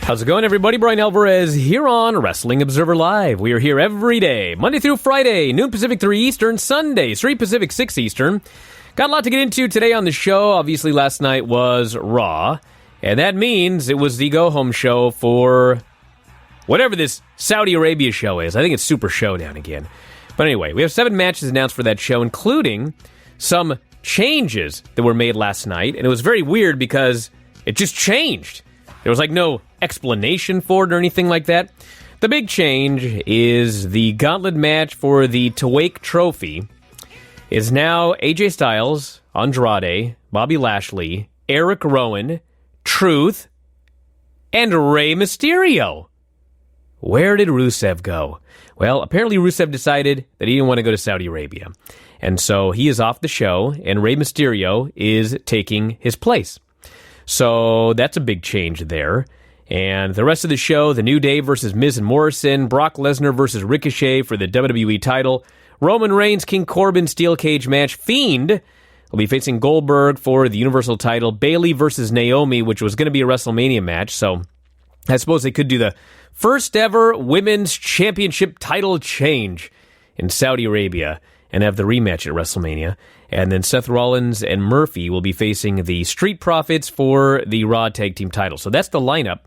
How's it going, everybody? Bryan Alvarez here on Wrestling Observer Live. We are here every day, Monday through Friday, noon Pacific, 3 Eastern, Sunday, 3 Pacific, 6 Eastern. Got a lot to get into today on the show. Obviously, last night was Raw, and that means it was the go-home show for whatever this Saudi Arabia show is. I think it's Super Showdown again. But anyway, we have 7 matches announced for that show, including some changes that were made last night, and it was very weird because it just changed. There was no explanation for it or anything like that. The big change is the gauntlet match for the Tawake Trophy is now AJ Styles, Andrade, Bobby Lashley, Eric Rowan, Truth, and Rey Mysterio. Where did Rusev go? Well, apparently Rusev decided that he didn't want to go to Saudi Arabia. And so he is off the show, and Rey Mysterio is taking his place. So that's a big change there. And the rest of the show, The New Day versus Miz and Morrison, Brock Lesnar versus Ricochet for the WWE title, Roman Reigns, King Corbin steel cage match, Fiend will be facing Goldberg for the Universal title, Bayley versus Naomi, which was going to be a WrestleMania match. So I suppose they could do the first ever women's championship title change in Saudi Arabia and have the rematch at WrestleMania. And then Seth Rollins and Murphy will be facing the Street Profits for the Raw Tag Team title. So that's the lineup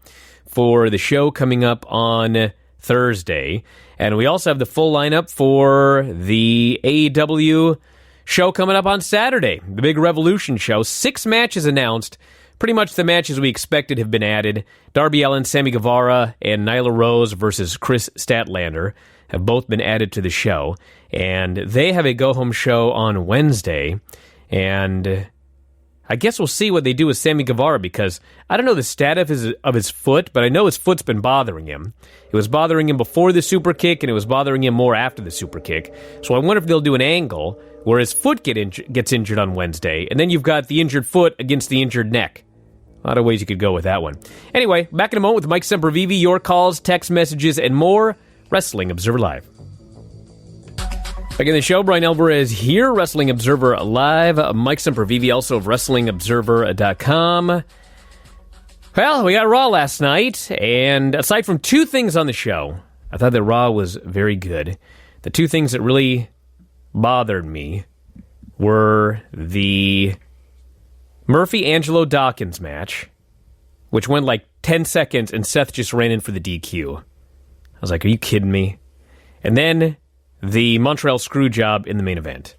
for the show coming up on Thursday. And we also have the full lineup for the AEW show coming up on Saturday, the big Revolution show. 6 matches announced. Pretty much the matches we expected have been added. Darby Allin, Sammy Guevara, and Nyla Rose versus Chris Statlander have both been added to the show. And they have a go-home show on Wednesday. And I guess we'll see what they do with Sammy Guevara, because I don't know the status of his foot, but I know his foot's been bothering him. It was bothering him before the super kick, and it was bothering him more after the super kick. So I wonder if they'll do an angle where his foot gets injured on Wednesday, and then you've got the injured foot against the injured neck. A lot of ways you could go with that one. Anyway, back in a moment with Mike Sempervive, your calls, text messages, and more. Wrestling Observer Live. Back in the show, Bryan Alvarez here, Wrestling Observer Live. Mike Sempervive, also of WrestlingObserver.com. Well, we got Raw last night, and aside from 2 things on the show, I thought that Raw was very good. The 2 things that really bothered me were the Murphy-Angelo Dawkins match, which went 10 seconds, and Seth just ran in for the DQ. I was like, are you kidding me? And then the Montreal Screwjob in the main event.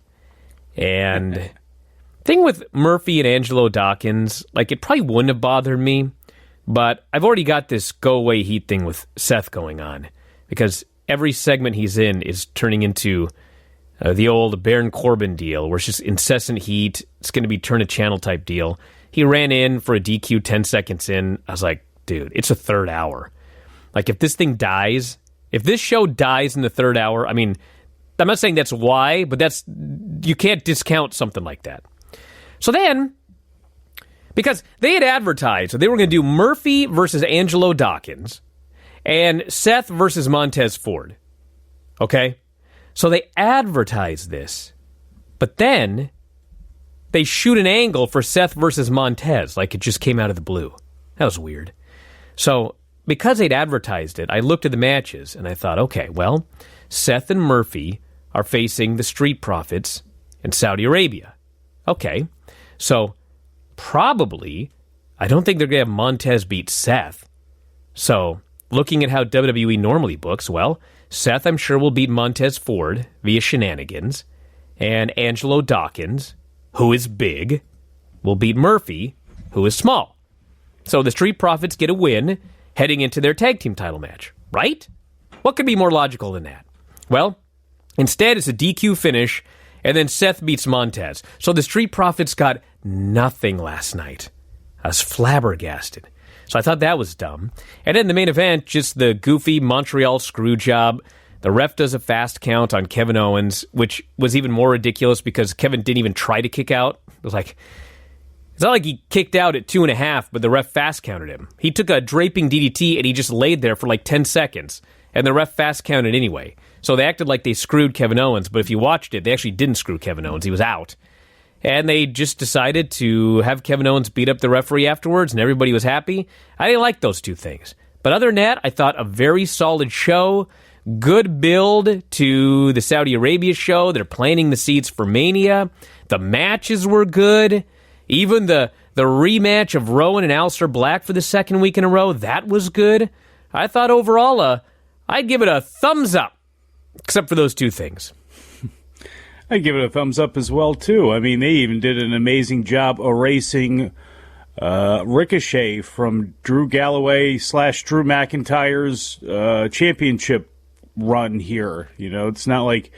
And thing with Murphy and Angelo Dawkins, it probably wouldn't have bothered me, but I've already got this go-away heat thing with Seth going on, because every segment he's in is turning into the old Baron Corbin deal, where it's just incessant heat. It's going to be turn-a-channel type deal. He ran in for a DQ 10 seconds in. I was like, dude, it's a third hour. If this thing dies, if this show dies in the third hour, I mean, I'm not saying that's why, but you can't discount something like that. So then, because they had advertised, so they were going to do Murphy versus Angelo Dawkins and Seth versus Montez Ford. Okay? So they advertised this, but then they shoot an angle for Seth versus Montez, it just came out of the blue. That was weird. So because they'd advertised it, I looked at the matches, and I thought, okay, well, Seth and Murphy are facing the Street Profits in Saudi Arabia. Okay, so probably, I don't think they're going to have Montez beat Seth. So, looking at how WWE normally books, well, Seth, I'm sure, will beat Montez Ford via shenanigans, and Angelo Dawkins, who is big, will beat Murphy, who is small. So the Street Profits get a win heading into their tag team title match, right? What could be more logical than that? Well, instead it's a DQ finish, and then Seth beats Montez. So the Street Profits got nothing last night. I was flabbergasted. So I thought that was dumb. And then the main event, just the goofy Montreal screw job. The ref does a fast count on Kevin Owens, which was even more ridiculous because Kevin didn't even try to kick out. It was it's not like he kicked out at 2.5, but the ref fast counted him. He took a draping DDT and he just laid there for 10 seconds. And the ref fast counted anyway. So they acted like they screwed Kevin Owens, but if you watched it, they actually didn't screw Kevin Owens. He was out. And they just decided to have Kevin Owens beat up the referee afterwards, and everybody was happy. I didn't like those two things. But other than that, I thought a very solid show. Good build to the Saudi Arabia show. They're planting the seeds for Mania. The matches were good. Even the rematch of Rowan and Aleister Black for the second week in a row, that was good. I thought overall, I'd give it a thumbs up, except for those two things. I'd give it a thumbs up as well, too. I mean, they even did an amazing job erasing Ricochet from Drew Galloway / Drew McIntyre's championship run here. You know, it's not like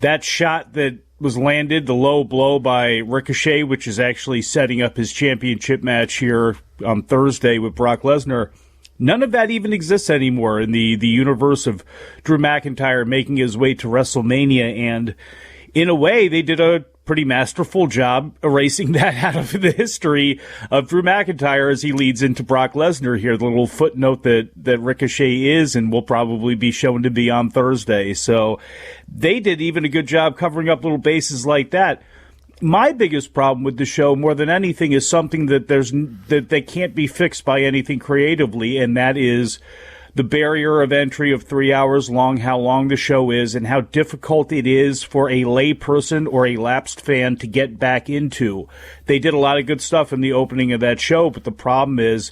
that shot that was landed, the low blow by Ricochet, which is actually setting up his championship match here on Thursday with Brock Lesnar. None of that even exists anymore in the universe of Drew McIntyre making his way to WrestleMania, and in a way, they did a pretty masterful job erasing that out of the history of Drew McIntyre as he leads into Brock Lesnar here. The little footnote that Ricochet is and will probably be shown to be on Thursday. So they did even a good job covering up little bases like that. My biggest problem with the show, more than anything, is something that they can't be fixed by anything creatively, and that is the barrier of entry of 3 hours long, how long the show is, and how difficult it is for a layperson or a lapsed fan to get back into. They did a lot of good stuff in the opening of that show, but the problem is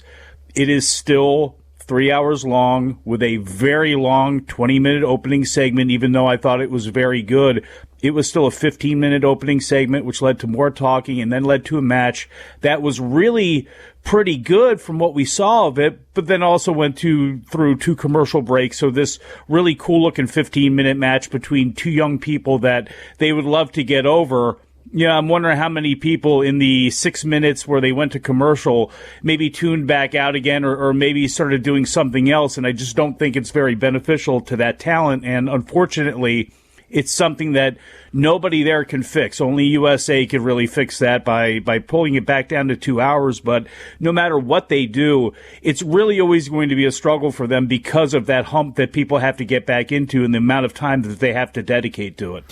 it is still 3 hours long with a very long 20-minute opening segment. Even though I thought it was very good, it was still a 15-minute opening segment, which led to more talking and then led to a match that was really pretty good from what we saw of it, but then also went through two commercial breaks. So this really cool-looking 15-minute match between two young people that they would love to get over. Yeah, I'm wondering how many people in the 6 minutes where they went to commercial maybe tuned back out again or maybe started doing something else, and I just don't think it's very beneficial to that talent, and unfortunately, it's something that nobody there can fix. Only USA could really fix that by pulling it back down to 2 hours. But no matter what they do, it's really always going to be a struggle for them because of that hump that people have to get back into and the amount of time that they have to dedicate to it.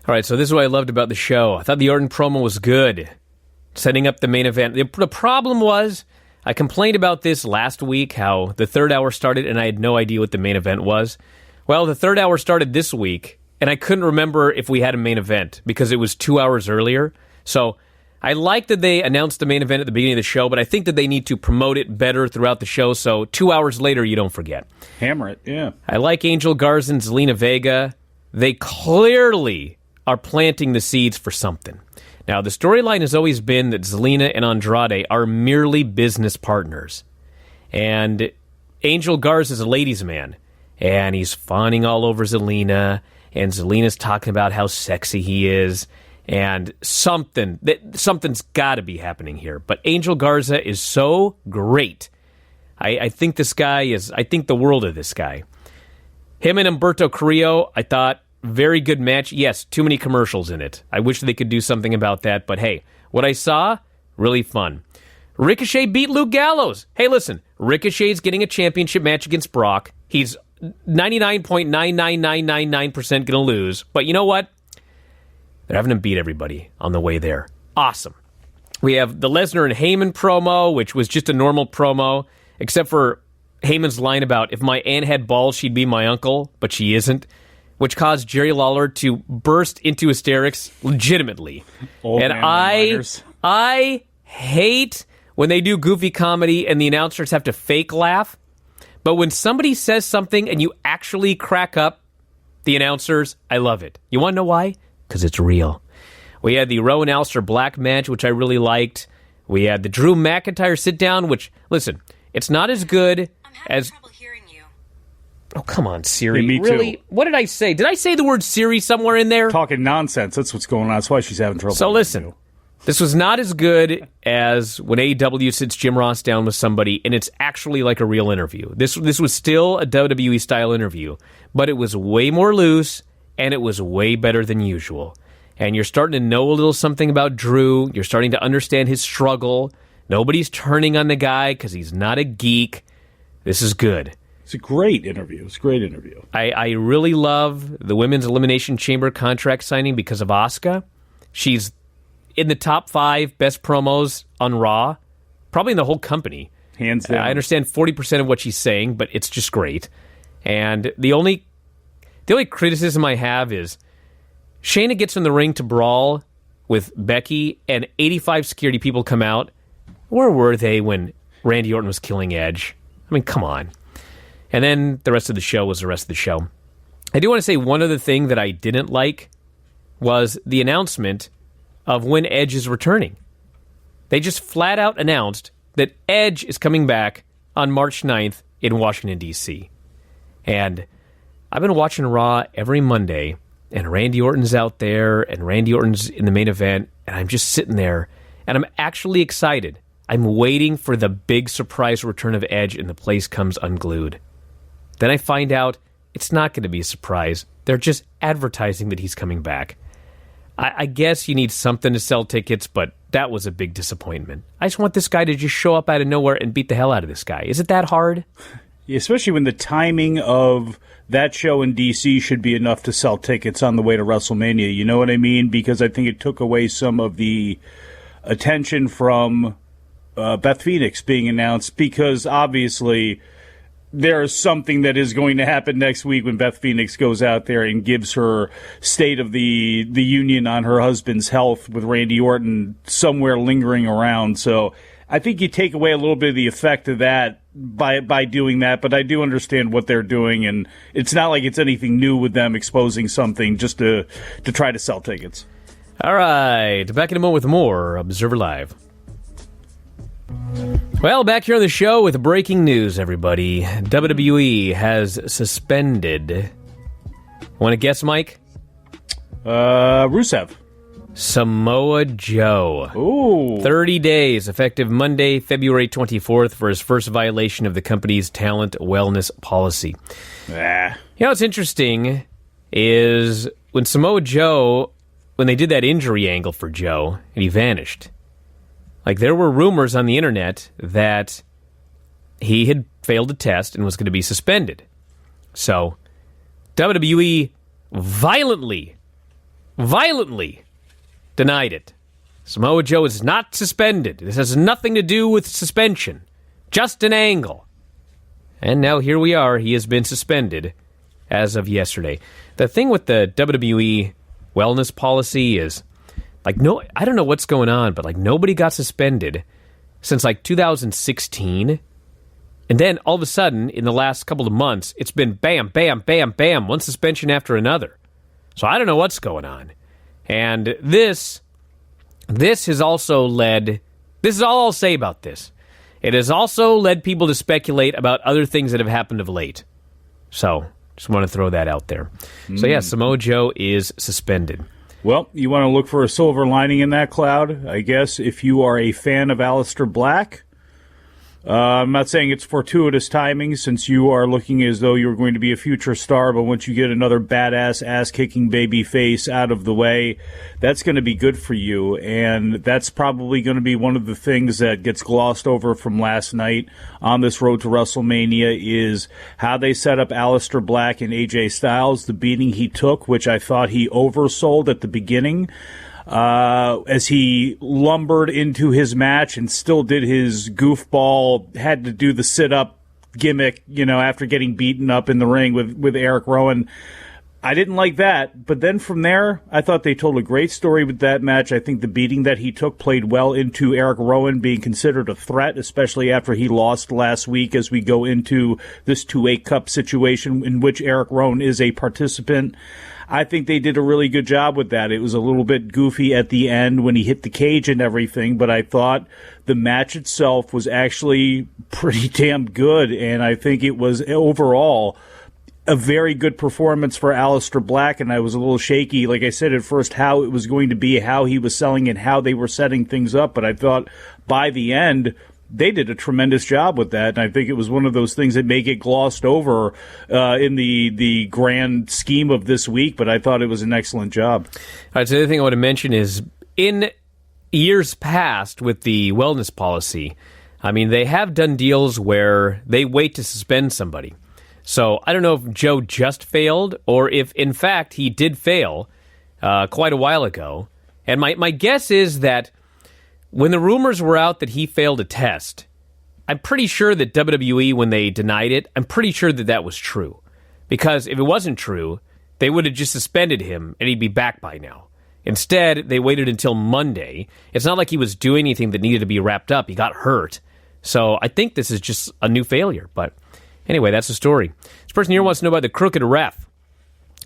All right, so this is what I loved about the show. I thought the Orton promo was good, setting up the main event. The problem was, I complained about this last week, how the third hour started and I had no idea what the main event was. Well, the third hour started this week, and I couldn't remember if we had a main event because it was 2 hours earlier. So I like that they announced the main event at the beginning of the show, but I think that they need to promote it better throughout the show so 2 hours later you don't forget. Hammer it, yeah. I like Angel Garza and Zelina Vega. They clearly are planting the seeds for something. Now, the storyline has always been that Zelina and Andrade are merely business partners. And Angel Garza is a ladies' man, and he's fawning all over Zelina, and Zelina's talking about how sexy he is, and something's got to be happening here. But Angel Garza is so great. I think this guy is, I think the world of this guy. Him and Humberto Carrillo, I thought, very good match. Yes, too many commercials in it. I wish they could do something about that, but hey, what I saw, really fun. Ricochet beat Luke Gallows. Hey, listen, Ricochet's getting a championship match against Brock. He's 99.99999% going to lose, but you know what? They're having him beat everybody on the way there. Awesome. We have the Lesnar and Heyman promo, which was just a normal promo, except for Heyman's line about, if my aunt had balls, she'd be my uncle, but she isn't, which caused Jerry Lawler to burst into hysterics legitimately. And I hate when they do goofy comedy and the announcers have to fake laugh. But when somebody says something and you actually crack up, the announcers, I love it. You want to know why? Because it's real. We had the Rowan Aleister Black match, which I really liked. We had the Drew McIntyre sit-down, which, listen, it's not as good as... trouble hearing you. Oh, come on, Siri. Yeah, me really? too. What did I say? Did I say the word Siri somewhere in there? Talking nonsense. That's what's going on. That's why she's having trouble. So listen, this was not as good as when AEW sits Jim Ross down with somebody and it's actually like a real interview. This was still a WWE-style interview, but it was way more loose and it was way better than usual. And you're starting to know a little something about Drew. You're starting to understand his struggle. Nobody's turning on the guy because he's not a geek. This is good. It's a great interview. It's a great interview. I really love the Women's Elimination Chamber contract signing because of Asuka. She's in the top 5 best promos on Raw, probably in the whole company. hands down. I understand 40% of what she's saying, but it's just great. And the only criticism I have is Shayna gets in the ring to brawl with Becky, and 85 security people come out. Where were they when Randy Orton was killing Edge? I mean, come on. And then the rest of the show was the rest of the show. I do want to say one other thing that I didn't like was the announcement of when Edge is returning. They just flat out announced that Edge is coming back on March 9th in Washington, D.C. And I've been watching Raw every Monday, and Randy Orton's out there, and Randy Orton's in the main event, and I'm just sitting there, and I'm actually excited. I'm waiting for the big surprise return of Edge, and the place comes unglued. Then I find out it's not going to be a surprise. They're just advertising that he's coming back. I guess you need something to sell tickets, but that was a big disappointment. I just want this guy to just show up out of nowhere and beat the hell out of this guy. Is it that hard? Especially when the timing of that show in D.C. should be enough to sell tickets on the way to WrestleMania. You know what I mean? Because I think it took away some of the attention from Beth Phoenix being announced, because obviously there is something that is going to happen next week when Beth Phoenix goes out there and gives her state of the union on her husband's health with Randy Orton somewhere lingering around. So I think you take away a little bit of the effect of that by doing that, but I do understand what they're doing, and it's not like it's anything new with them exposing something just to try to sell tickets. All right, back in a moment with more Observer Live. Well, back here on the show with breaking news, everybody. WWE has suspended. Want to guess, Mike? Rusev. Samoa Joe. Ooh. 30 days, effective Monday, February 24th, for his first violation of the company's talent wellness policy. You know what's interesting is when Samoa Joe, when they did that injury angle for Joe, and he vanished, like, there were rumors on the internet that he had failed a test and was going to be suspended. So, WWE violently denied it. Samoa Joe is not suspended. This has nothing to do with suspension. Just an angle. And now here we are. He has been suspended as of yesterday. The thing with the WWE wellness policy is, like, no, I don't know what's going on, but, like, nobody got suspended since, like, 2016. And then, all of a sudden, in the last couple of months, it's been bam, bam, bam, bam, one suspension after another. So I don't know what's going on. And this has also led, this is all I'll say about this. It has also led people to speculate about other things that have happened of late. So, just want to throw that out there. So, yeah, Samoa Joe is suspended. Well, you want to look for a silver lining in that cloud, I guess, if you are a fan of Aleister Black. I'm not saying it's fortuitous timing, since you are looking as though you're going to be a future star, but once you get another badass, ass-kicking baby face out of the way, that's going to be good for you, and that's probably going to be one of the things that gets glossed over from last night on this road to WrestleMania, is how they set up Aleister Black and AJ Styles, the beating he took, which I thought he oversold at the beginning. As he lumbered into his match and still did his goofball, had to do the sit-up gimmick, after getting beaten up in the ring with Eric Rowan. I didn't like that, but then from there, I thought they told a great story with that match. I think the beating that he took played well into Eric Rowan being considered a threat, especially after he lost last week, as we go into this 2-8 Cup situation in which Eric Rowan is a participant. I think they did a really good job with that. It was a little bit goofy at the end when he hit the cage and everything, but I thought the match itself was actually pretty damn good, and I think it was overall a very good performance for Aleister Black, and I was a little shaky, like I said at first, how it was going to be, how he was selling and how they were setting things up, but I thought by the end they did a tremendous job with that, and I think it was one of those things that may get glossed over in the grand scheme of this week, but I thought it was an excellent job. All right, so the other thing I want to mention is, in years past with the wellness policy, I mean, they have done deals where they wait to suspend somebody. So I don't know if Joe just failed or if, in fact, he did fail quite a while ago. And my guess is that when the rumors were out that he failed a test, I'm pretty sure that WWE, when they denied it, I'm pretty sure that that was true. Because if it wasn't true, they would have just suspended him and he'd be back by now. Instead, they waited until Monday. It's not like he was doing anything that needed to be wrapped up. He got hurt. So I think this is just a new failure. But anyway, that's the story. This person here wants to know about the crooked ref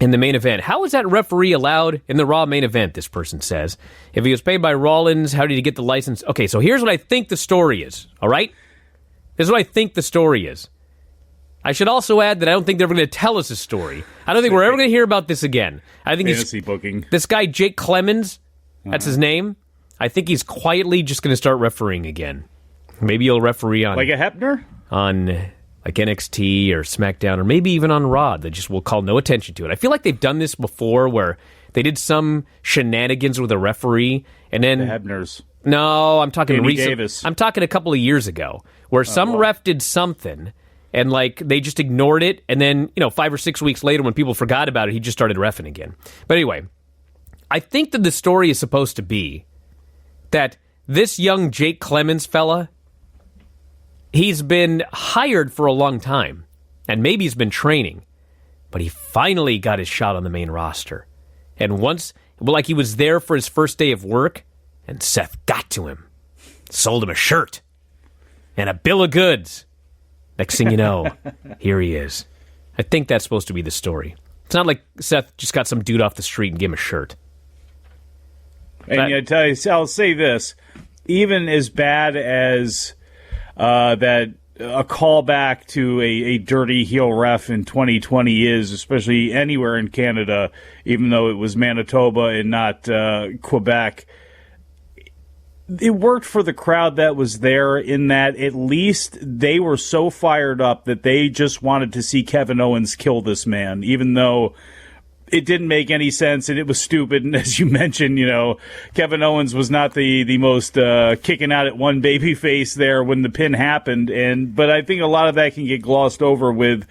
in the main event. How is that referee allowed in the Raw main event, this person says? If he was paid by Rollins, how did he get the license? Okay, so here's what I think the story is, all right? This is what I think the story is. I should also add that I don't think they're going to tell us a story. I don't think we're ever going to hear about this again. I think fantasy booking. This guy, Jake Clemens, that's his name. I think he's quietly just going to start refereeing again. Maybe he'll referee on... Like a Hebner? On like NXT or SmackDown or maybe even on Raw. They just will call no attention to it. I feel like they've done this before where they did some shenanigans with a referee and then... The Hebners. No, I'm talking recent. Davis. I'm talking a couple of years ago where some ref did something and like they just ignored it, and then 5 or 6 weeks later when people forgot about it, he just started reffing again. But anyway, I think that the story is supposed to be that this young Jake Clemens fella, he's been hired for a long time, and maybe he's been training, but he finally got his shot on the main roster. And once, like he was there for his first day of work, and Seth got to him, sold him a shirt, and a bill of goods. Next thing you know, here he is. I think that's supposed to be the story. It's not like Seth just got some dude off the street and gave him a shirt. And I'll say this, even as bad as that a callback to a dirty heel ref in 2020 is, especially anywhere in Canada, even though it was Manitoba and not Quebec, it worked for the crowd that was there in that at least they were so fired up that they just wanted to see Kevin Owens kill this man, even though it didn't make any sense and it was stupid. And as you mentioned, Kevin Owens was not the most kicking out at one baby face there when the pin happened. But I think a lot of that can get glossed over with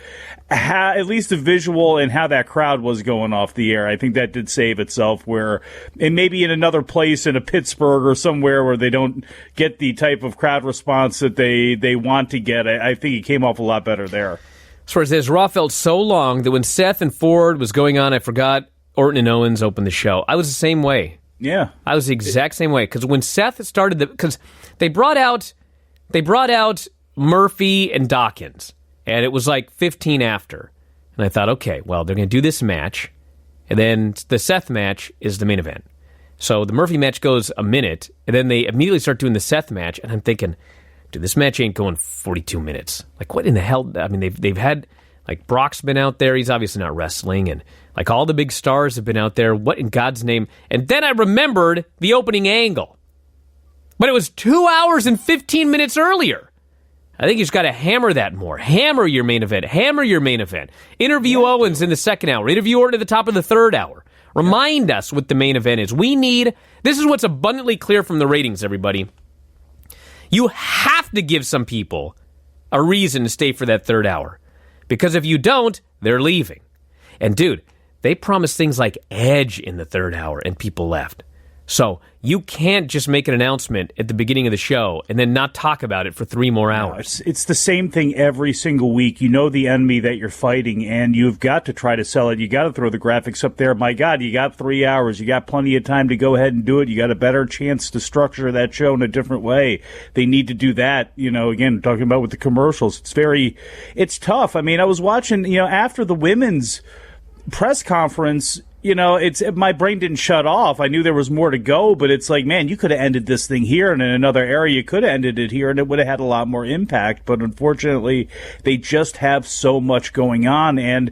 at least the visual and how that crowd was going off the air. I think that did save itself and maybe in another place in a Pittsburgh or somewhere where they don't get the type of crowd response that they want to get. I think it came off a lot better there. As far as this, Raw felt so long that when Seth and Ford was going on, I forgot Orton and Owens opened the show. I was the same way. Yeah. I was the exact same way. Because when Seth started, because they brought out Murphy and Dawkins, and it was like 15 after. And I thought, okay, well, they're going to do this match, and then the Seth match is the main event. So the Murphy match goes a minute, and then they immediately start doing the Seth match, and I'm thinking, dude, this match ain't going 42 minutes. Like, what in the hell? I mean, they've had, like, Brock's been out there. He's obviously not wrestling. And, like, all the big stars have been out there. What in God's name? And then I remembered the opening angle. But it was 2 hours and 15 minutes earlier. I think you just got to hammer that more. Hammer your main event. Hammer your main event. Interview Owens in the second hour. Interview Orton at the top of the third hour. Remind us what the main event is. This is what's abundantly clear from the ratings, everybody. You have to give some people a reason to stay for that third hour. Because if you don't, they're leaving. And dude, they promised things like Edge in the third hour and people left. So you can't just make an announcement at the beginning of the show and then not talk about it for 3 more hours. No, it's the same thing every single week. You know the enemy that you're fighting, and you've got to try to sell it. You got to throw the graphics up there. My God, you got 3 hours. You got plenty of time to go ahead and do it. You got a better chance to structure that show in a different way. They need to do that. Again, talking about with the commercials, it's tough. I mean, I was watching, after the women's press conference, my brain didn't shut off. I knew there was more to go, but it's like, man, you could have ended this thing here, and in another area, you could have ended it here, and it would have had a lot more impact. But unfortunately, they just have so much going on. And,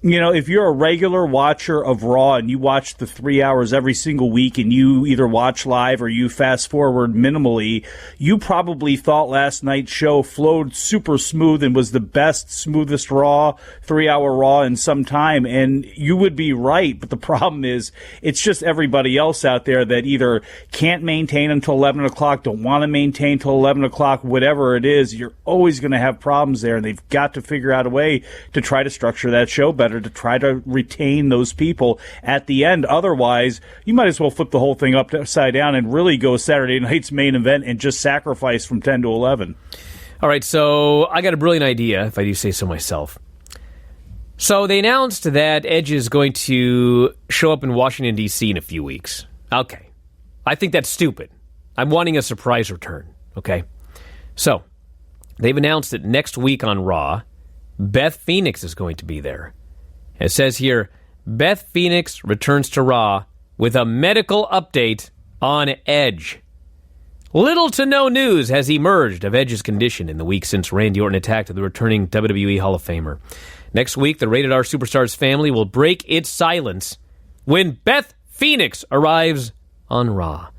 if you're a regular watcher of Raw and you watch the 3 hours every single week and you either watch live or you fast forward minimally, you probably thought last night's show flowed super smooth and was the best, smoothest Raw, 3-hour Raw in some time. And you would be right. But the problem is it's just everybody else out there that either can't maintain until 11 o'clock, don't want to maintain till 11 o'clock, whatever it is. You're always going to have problems there. And they've got to figure out a way to try to structure that show better, to try to retain those people at the end. Otherwise, you might as well flip the whole thing upside down and really go Saturday night's main event and just sacrifice from 10 to 11. All right, so I got a brilliant idea, if I do say so myself. So they announced that Edge is going to show up in Washington, D.C. in a few weeks. Okay. I think that's stupid. I'm wanting a surprise return, okay? So, they've announced that next week on Raw, Beth Phoenix is going to be there. It says here, Beth Phoenix returns to Raw with a medical update on Edge. Little to no news has emerged of Edge's condition in the week since Randy Orton attacked the returning WWE Hall of Famer. Next week, the Rated R Superstars family will break its silence when Beth Phoenix arrives on Raw.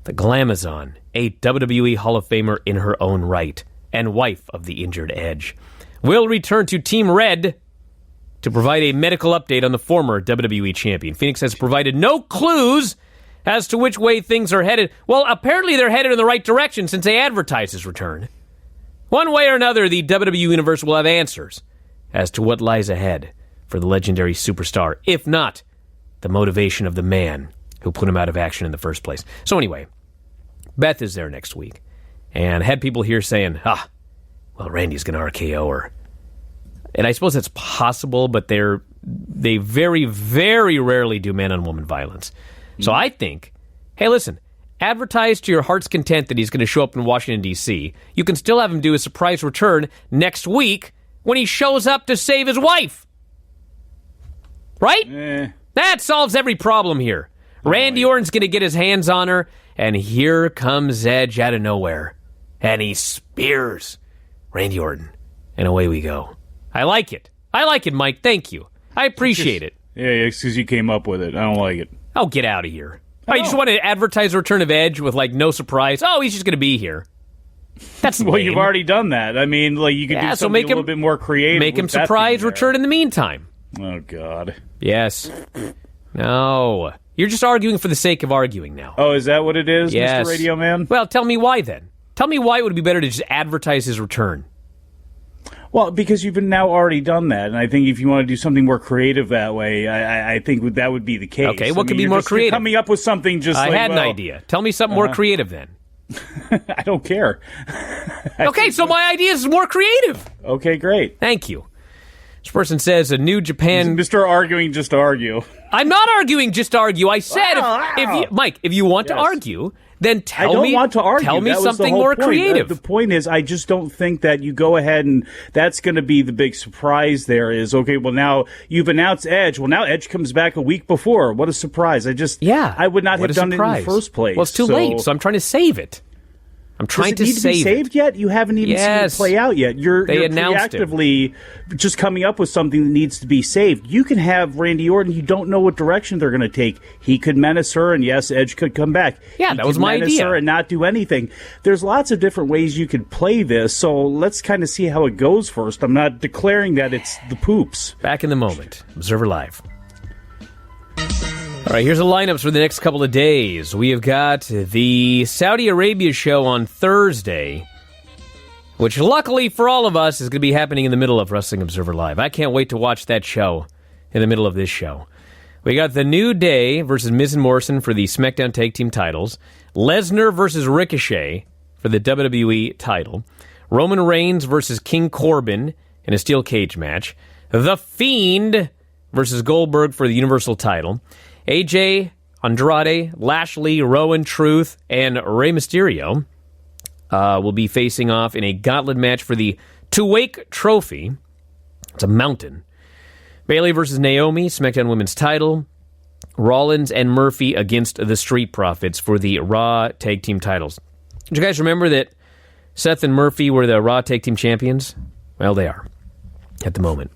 The Glamazon, a WWE Hall of Famer in her own right, and wife of the injured Edge, will return to Team Red to provide a medical update on the former WWE champion. Phoenix has provided no clues as to which way things are headed. Well, apparently they're headed in the right direction since they advertised his return. One way or another, the WWE Universe will have answers as to what lies ahead for the legendary superstar, if not the motivation of the man who put him out of action in the first place. So anyway, Beth is there next week, and I had people here saying, well, Randy's going to RKO her. And I suppose that's possible, but they very, very rarely do man-on-woman violence. So I think, hey, listen, advertise to your heart's content that he's going to show up in Washington, D.C. You can still have him do a surprise return next week when he shows up to save his wife. Right? That solves every problem here. Randy Orton's going to get his hands on her, and here comes Edge out of nowhere. And he spears Randy Orton. And away we go. I like it. I like it, Mike. Thank you. I appreciate it. Yeah, it's because you came up with it. I don't like it. Oh, get out of here. Oh, you just want to advertise the return of Edge with, no surprise? Oh, he's just going to be here. That's lame. Well, you've already done that. I mean, you could do something a little bit more creative. Make him surprise return in the meantime. Oh, God. Yes. No. You're just arguing for the sake of arguing now. Oh, is that what it is, yes. Mr. Radio Man? Well, tell me why then. Tell me why it would be better to just advertise his return. Well, because you've now already done that, and I think if you want to do something more creative that way, I think that would be the case. Okay, what could be more creative? You're coming up with something just I had an idea. Tell me something more creative then. I don't care. Okay, so my idea is more creative. Okay, great. Thank you. This person says a New Japan... Mr. Arguing just to argue. I'm not arguing just to argue. I said, if you want to argue... Then tell me something more creative. The point is, I just don't think that you go ahead and that's going to be the big surprise there is, okay, well, now you've announced Edge. Well, now Edge comes back a week before. What a surprise. I would not have done it in the first place. Well, it's too late, so I'm trying to save it. I'm trying to save it. Does it need to be saved yet? You haven't even seen it play out yet. You're reactively just coming up with something that needs to be saved. You can have Randy Orton. You don't know what direction they're going to take. He could menace her, and yes, Edge could come back. Yeah, that was my idea. He could menace her and not do anything. There's lots of different ways you could play this, so let's kind of see how it goes first. I'm not declaring that it's the poops. Back in the moment. Observer Live. All right, here's the lineups for the next couple of days. We have got the Saudi Arabia show on Thursday, which luckily for all of us is going to be happening in the middle of Wrestling Observer Live. I can't wait to watch that show in the middle of this show. We got the New Day versus Miz and Morrison for the SmackDown Tag Team titles. Lesnar versus Ricochet for the WWE title. Roman Reigns versus King Corbin in a steel cage match. The Fiend versus Goldberg for the Universal title. AJ, Andrade, Lashley, Rowan, Truth, and Rey Mysterio will be facing off in a gauntlet match for the To-Wake Trophy. It's a mountain. Bayley versus Naomi, SmackDown Women's title. Rollins and Murphy against the Street Profits for the Raw Tag Team titles. Did you guys remember that Seth and Murphy were the Raw Tag Team champions? Well, they are at the moment.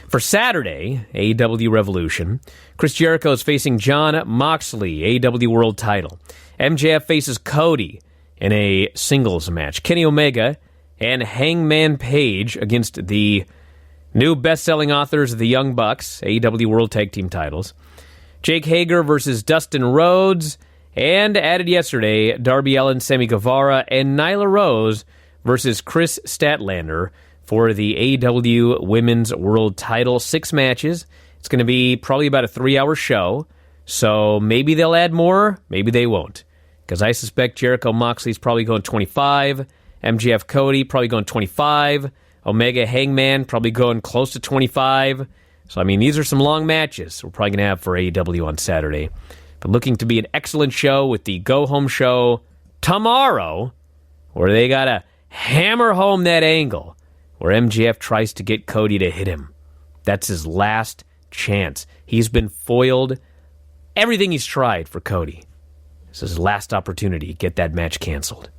For Saturday, AEW Revolution, Chris Jericho is facing Jon Moxley, AEW World title. MJF faces Cody in a singles match. Kenny Omega and Hangman Page against the new best-selling authors of the Young Bucks, AEW World Tag Team titles. Jake Hager versus Dustin Rhodes, and added yesterday, Darby Allin, Sammy Guevara, and Nyla Rose versus Chris Statlander for the AEW Women's World title. 6 matches. It's going to be probably about a 3-hour show, so maybe they'll add more, maybe they won't. Because I suspect Jericho Moxley's probably going 25, MJF Cody probably going 25. Omega Hangman probably going close to 25. So, I mean, these are some long matches we're probably going to have for AEW on Saturday. But looking to be an excellent show with the go-home show tomorrow, where they got to hammer home that angle where MJF tries to get Cody to hit him. That's his last chance. He's been foiled. Everything he's tried for Cody. This is his last opportunity to get that match canceled.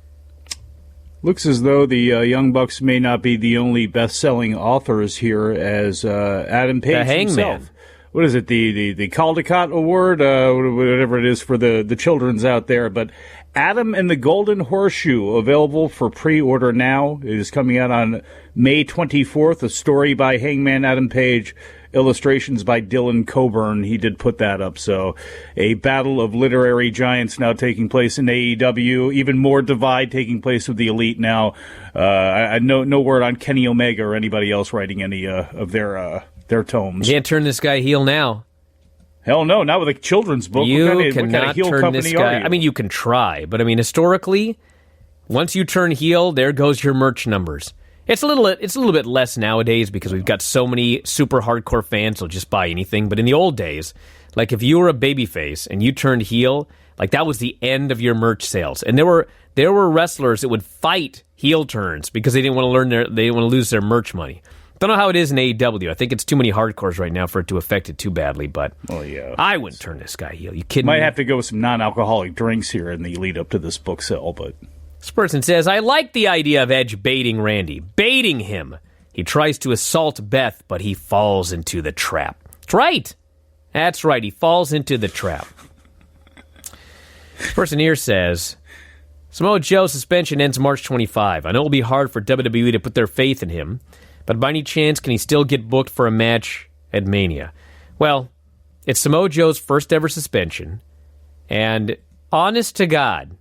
Looks as though the Young Bucks may not be the only best-selling authors here, as Adam Page himself. What is it, the Caldecott Award? Whatever it is for the children's out there. But Adam and the Golden Horseshoe, available for pre-order now. It is coming out on May 24th. A story by Hangman Adam Page. Illustrations by Dylan Coburn. He did put that up. So a battle of literary giants now taking place in AEW. Even more divide taking place with the Elite now. No word on Kenny Omega or anybody else writing any of their tomes. You can't turn this guy heel now. Hell no, not with a children's book. You what cannot kind of heel turn company this guy. are you? I mean, you can try, but I mean, historically, once you turn heel, there goes your merch numbers. It's a little bit less nowadays because we've got so many super hardcore fans who'll just buy anything. But in the old days, like if you were a babyface and you turned heel, like that was the end of your merch sales. And there were wrestlers that would fight heel turns because they didn't want to lose their merch money. Don't know how it is in AEW. I think it's too many hardcores right now for it to affect it too badly. But I wouldn't turn this guy heel. You kidding me? Might have to go with some non-alcoholic drinks here in the lead up to this book sale, but. This person says, I like the idea of Edge baiting Randy. Baiting him. He tries to assault Beth, but he falls into the trap. That's right. That's right. He falls into the trap. This person here says, Samoa Joe suspension ends March 25. I know it'll be hard for WWE to put their faith in him, but by any chance, can he still get booked for a match at Mania? Well, it's Samoa Joe's first ever suspension, and honest to God,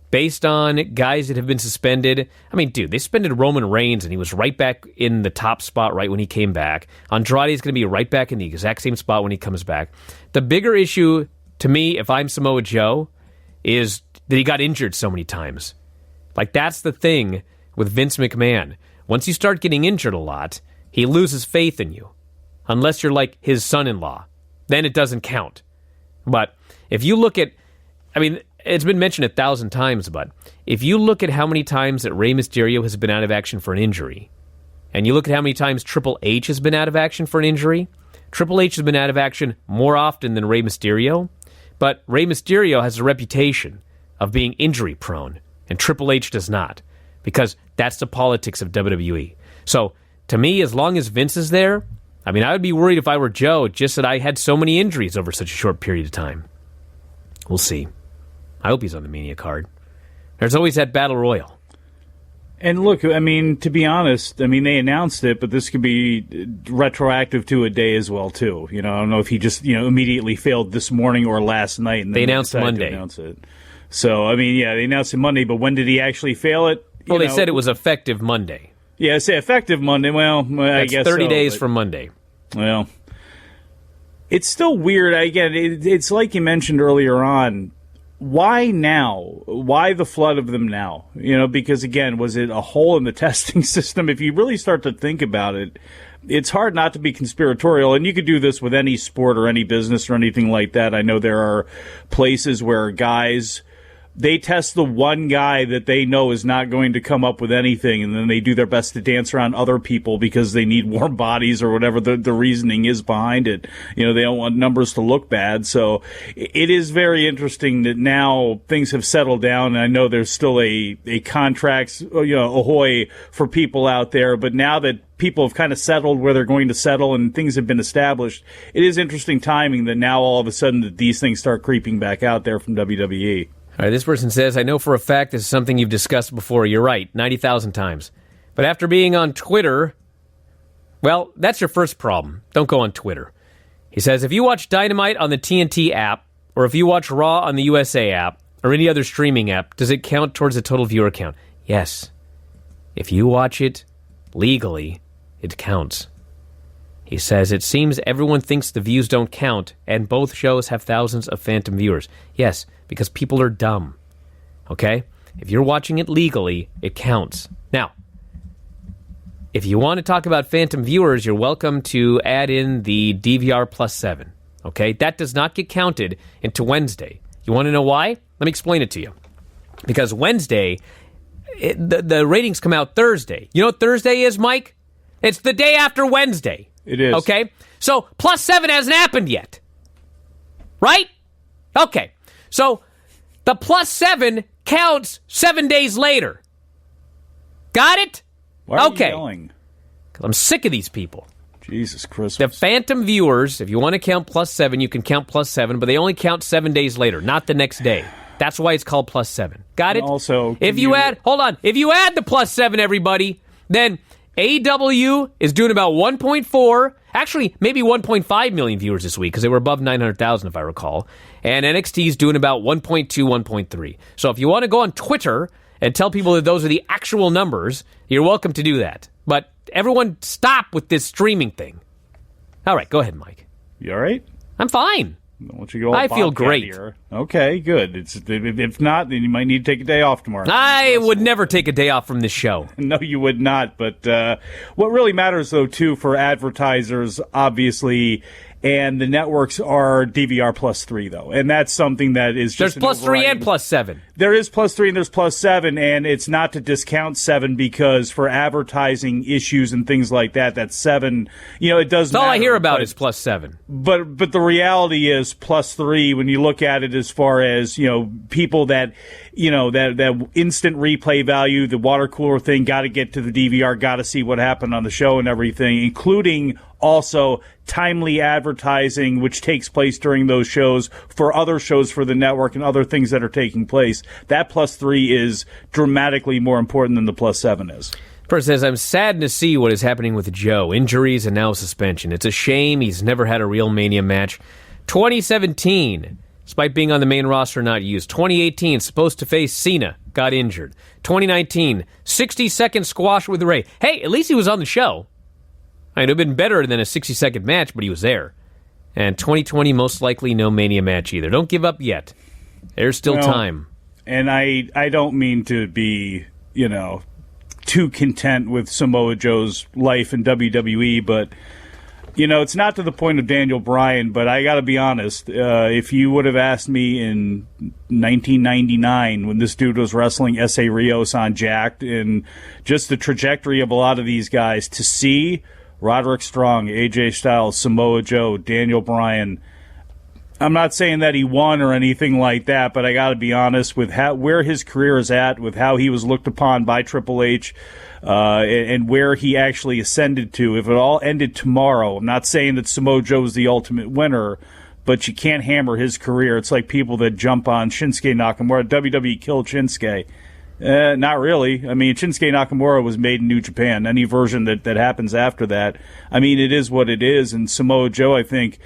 based on guys that have been suspended. I mean, dude, they suspended Roman Reigns, and he was right back in the top spot right when he came back. Andrade is going to be right back in the exact same spot when he comes back. The bigger issue to me, if I'm Samoa Joe, is that he got injured so many times. Like, that's the thing with Vince McMahon. Once you start getting injured a lot, he loses faith in you. Unless you're like his son-in-law. Then it doesn't count. But if you look at, I mean, it's been mentioned 1,000 times, but if you look at how many times that Rey Mysterio has been out of action for an injury, and you look at how many times Triple H has been out of action for an injury, Triple H has been out of action more often than Rey Mysterio, but Rey Mysterio has a reputation of being injury-prone, and Triple H does not, because that's the politics of WWE. So, to me, as long as Vince is there, I mean, I would be worried if I were Joe, just that I had so many injuries over such a short period of time. We'll see. I hope he's on the Mania card. There's always that Battle Royal. And look, I mean, to be honest, I mean, they announced it, but this could be retroactive to a day as well, too. You know, I don't know if he just, immediately failed this morning or last night. And they announced Monday. To announce it. So, I mean, yeah, they announced it Monday, but when did he actually fail it? Well, they said it was effective Monday. Yeah, say effective Monday. Well, I guess 30 so, days from Monday. Well, it's still weird. Again, it's like you mentioned earlier on. Why now? Why the flood of them now? Because, again, was it a hole in the testing system? If you really start to think about it, it's hard not to be conspiratorial. And you could do this with any sport or any business or anything like that. I know there are places where guys, they test the one guy that they know is not going to come up with anything, and then they do their best to dance around other people because they need warm bodies or whatever the reasoning is behind it. They don't want numbers to look bad. So it is very interesting that now things have settled down, and I know there's still a contracts, ahoy for people out there, but now that people have kind of settled where they're going to settle and things have been established, it is interesting timing that now all of a sudden that these things start creeping back out there from WWE. All right, this person says, I know for a fact this is something you've discussed before. You're right, 90,000 times. But after being on Twitter, well, that's your first problem. Don't go on Twitter. He says, if you watch Dynamite on the TNT app, or if you watch Raw on the USA app, or any other streaming app, does it count towards the total viewer count? Yes. If you watch it legally, it counts. He says, it seems everyone thinks the views don't count, and both shows have thousands of phantom viewers. Yes, because people are dumb. Okay? If you're watching it legally, it counts. Now, if you want to talk about phantom viewers, you're welcome to add in the DVR plus 7. Okay? That does not get counted into Wednesday. You want to know why? Let me explain it to you. Because Wednesday, the ratings come out Thursday. You know what Thursday is, Mike? It's the day after Wednesday. It is. Okay? So, plus 7 hasn't happened yet. Right? Okay. So, the plus 7 counts 7 days later. Got it? Why are okay. you yelling? Because I'm sick of these people. Jesus Christmas. The phantom viewers, if you want to count plus 7, you can count plus 7, but they only count 7 days later, not the next day. That's why it's called plus 7. Got it? And also, if you add the plus 7, everybody, then AEW is doing about 1.4, actually maybe 1.5 million viewers this week because they were above 900,000 if I recall. And NXT is doing about 1.2, 1.3. So if you want to go on Twitter and tell people that those are the actual numbers, you're welcome to do that. But everyone stop with this streaming thing. All right, go ahead, Mike. You all right? I'm fine. Don't you go all I feel Bobcat great. Here. Okay, good. If not, then you might need to take a day off tomorrow. I would never take a day off from this show. No, you would not. But what really matters, though, too, for advertisers, obviously, and the networks are DVR plus 3, though. And that's something that is just There's plus 3 and plus 7. There is plus 3 and there's plus 7, and it's not to discount 7 because for advertising issues and things like that, that's 7. You know, it does That's matter. all I hear about is plus 7. But the reality is plus 3 when you look at it as far as, you know, people that, you know, that instant replay value, the water cooler thing, got to get to the DVR, got to see what happened on the show and everything, including also timely advertising, which takes place during those shows for other shows for the network and other things that are taking place. That plus 3 is dramatically more important than the plus 7 is. First says, I'm saddened to see what is happening with Joe. Injuries and now suspension. It's a shame he's never had a real Mania match. 2017, despite being on the main roster, not used. 2018, supposed to face Cena, got injured. 2019, 60-second squash with Ray. Hey, at least he was on the show. It would have been better than a 60-second match, but he was there. And 2020, most likely no Mania match either. Don't give up yet. There's still time. And I don't mean to be, you know, too content with Samoa Joe's life in WWE, but, you know, it's not to the point of Daniel Bryan, but I got to be honest. If you would have asked me in 1999 when this dude was wrestling S.A. Rios on Jacked and just the trajectory of a lot of these guys, to see Roderick Strong, AJ Styles, Samoa Joe, Daniel Bryan. I'm not saying that he won or anything like that, but I got to be honest with where his career is at, with how he was looked upon by Triple H, and where he actually ascended to. If it all ended tomorrow, I'm not saying that Samoa Joe is the ultimate winner, but you can't hammer his career. It's like people that jump on Shinsuke Nakamura. WWE killed Shinsuke. Not really. I mean, Shinsuke Nakamura was made in New Japan. Any version that happens after that, I mean, it is what it is. And Samoa Joe, I think,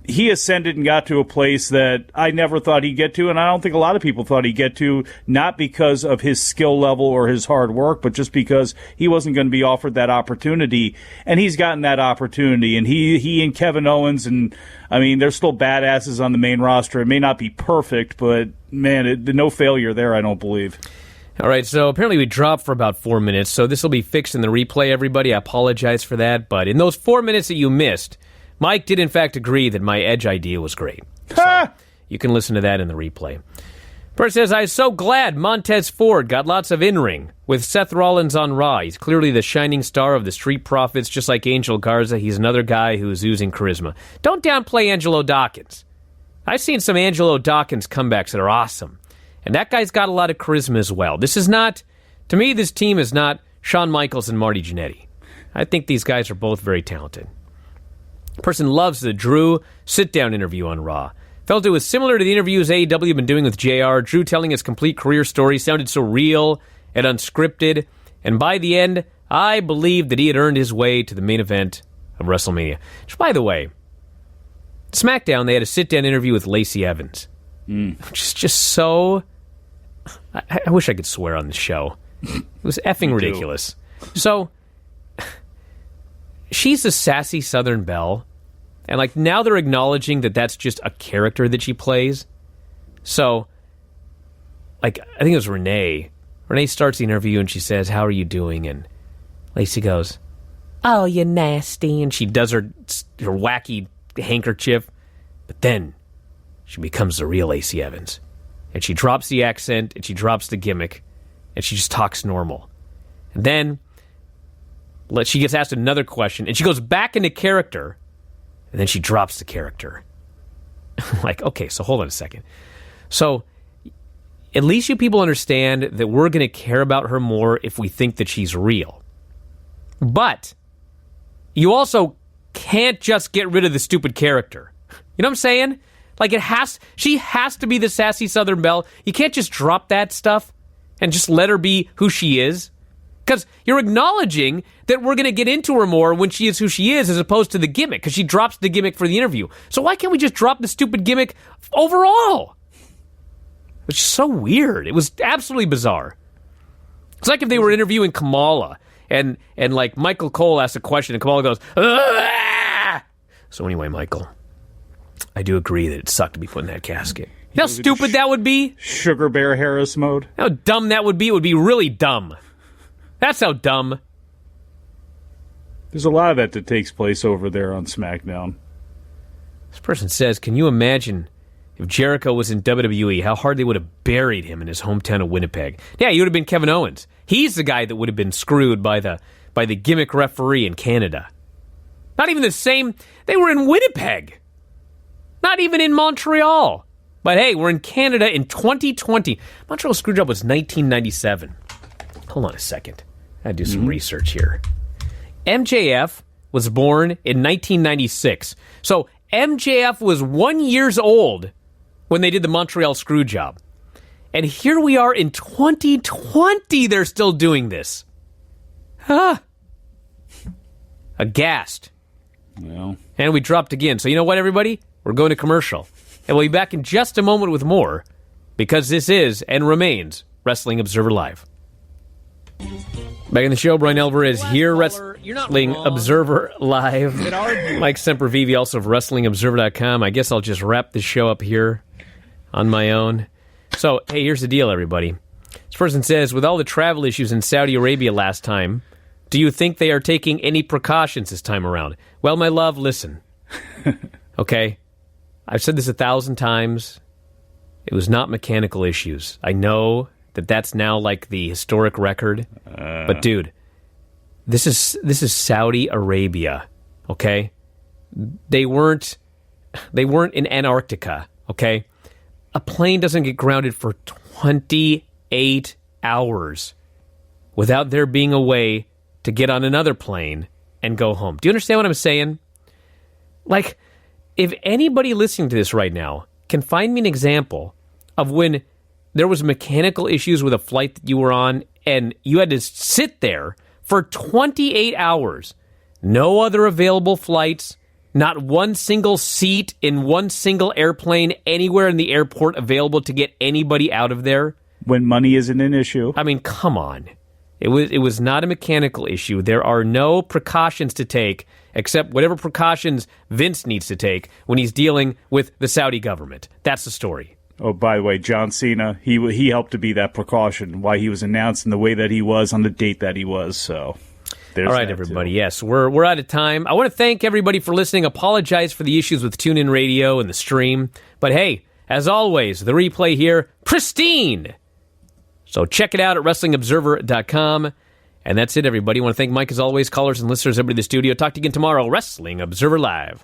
he ascended and got to a place that I never thought he'd get to, and I don't think a lot of people thought he'd get to, not because of his skill level or his hard work, but just because he wasn't going to be offered that opportunity. And he's gotten that opportunity. And he and Kevin Owens, and I mean, they're still badasses on the main roster. It may not be perfect, but man, no failure there, I don't believe. All right, so apparently we dropped for about 4 minutes, so this will be fixed in the replay, everybody. I apologize for that, but in those 4 minutes that you missed, Mike did in fact agree that my Edge idea was great. So you can listen to that in the replay. Bert says, I'm so glad Montez Ford got lots of in-ring with Seth Rollins on Raw. He's clearly the shining star of the Street Profits, just like Angel Garza. He's another guy who's oozing charisma. Don't downplay Angelo Dawkins. I've seen some Angelo Dawkins comebacks that are awesome. And that guy's got a lot of charisma as well. This is not, to me, this team is not Shawn Michaels and Marty Jannetty. I think these guys are both very talented. Person loves the Drew sit-down interview on Raw. Felt it was similar to the interviews AEW have been doing with JR. Drew telling his complete career story sounded so real and unscripted. And by the end, I believed that he had earned his way to the main event of WrestleMania. Which, by the way, SmackDown, they had a sit-down interview with Lacey Evans. Which is just so... I wish I could swear on this show. It was effing ridiculous. So, she's a sassy Southern belle, and like now they're acknowledging that that's just a character that she plays. So, like, I think it was Renee Renee starts the interview and she says, "How are you doing?" And Lacey goes, "Oh, you nasty." And she does her wacky handkerchief. But then she becomes the real Lacey Evans. And she drops the accent and she drops the gimmick. And she just talks normal. And then she gets asked another question. And she goes back into character. And then she drops the character. Like, okay, so hold on a second. So at least you people understand that we're going to care about her more if we think that she's real. But you also can't just get rid of the stupid character. You know what I'm saying? Like, she has to be the sassy Southern Belle. You can't just drop that stuff and just let her be who she is. Because you're acknowledging that we're going to get into her more when she is who she is as opposed to the gimmick, because she drops the gimmick for the interview. So why can't we just drop the stupid gimmick overall? Which is so weird. It was absolutely bizarre. It's like if they were interviewing Kamala and like Michael Cole asked a question and Kamala goes, "Ah!" So anyway, Michael, I do agree that it sucked to be put in that casket. You know how stupid that would be? Sugar Bear Harris mode. How dumb that would be? It would be really dumb. That's how dumb. There's a lot of that takes place over there on SmackDown. This person says, "Can you imagine if Jericho was in WWE, how hard they would have buried him in his hometown of Winnipeg?" Yeah, he would have been Kevin Owens. He's the guy that would have been screwed by the gimmick referee in Canada. Not even the same. They were in Winnipeg. Not even in Montreal. But hey, we're in Canada in 2020. Montreal Screwjob was 1997. Hold on a second. I gotta do some research here. MJF was born in 1996. So MJF was 1 year old when they did the Montreal Screwjob. And here we are in 2020, they're still doing this. Huh. Aghast. Well. And we dropped again. So you know what, everybody? We're going to commercial. And we'll be back in just a moment with more, because this is and remains Wrestling Observer Live. Back in the show, Bryan Alvarez here, Wrestling Observer Live. Mike Sempervive, also of WrestlingObserver.com. I guess I'll just wrap the show up here on my own. So, hey, here's the deal, everybody. This person says, with all the travel issues in Saudi Arabia last time, do you think they are taking any precautions this time around? Well, my love, listen. Okay? I've said this 1,000 times. It was not mechanical issues. I know that that's now like the historic record. But dude, this is Saudi Arabia, okay? They weren't in Antarctica, okay? A plane doesn't get grounded for 28 hours without there being a way to get on another plane and go home. Do you understand what I'm saying? Like, if anybody listening to this right now can find me an example of when there was mechanical issues with a flight that you were on and you had to sit there for 28 hours, no other available flights, not one single seat in one single airplane anywhere in the airport available to get anybody out of there. When money isn't an issue. I mean, come on. It was not a mechanical issue. There are no precautions to take except whatever precautions Vince needs to take when he's dealing with the Saudi government. That's the story. Oh, by the way, John Cena, he helped to be that precaution, why he was announced in the way that he was on the date that he was. So, there's all right, everybody. Too. Yes, we're out of time. I want to thank everybody for listening. Apologize for the issues with TuneIn Radio and the stream. But hey, as always, the replay here, pristine. So check it out at WrestlingObserver.com. And that's it, everybody. I want to thank Mike, as always, callers and listeners, everybody in the studio. Talk to you again tomorrow. Wrestling Observer Live.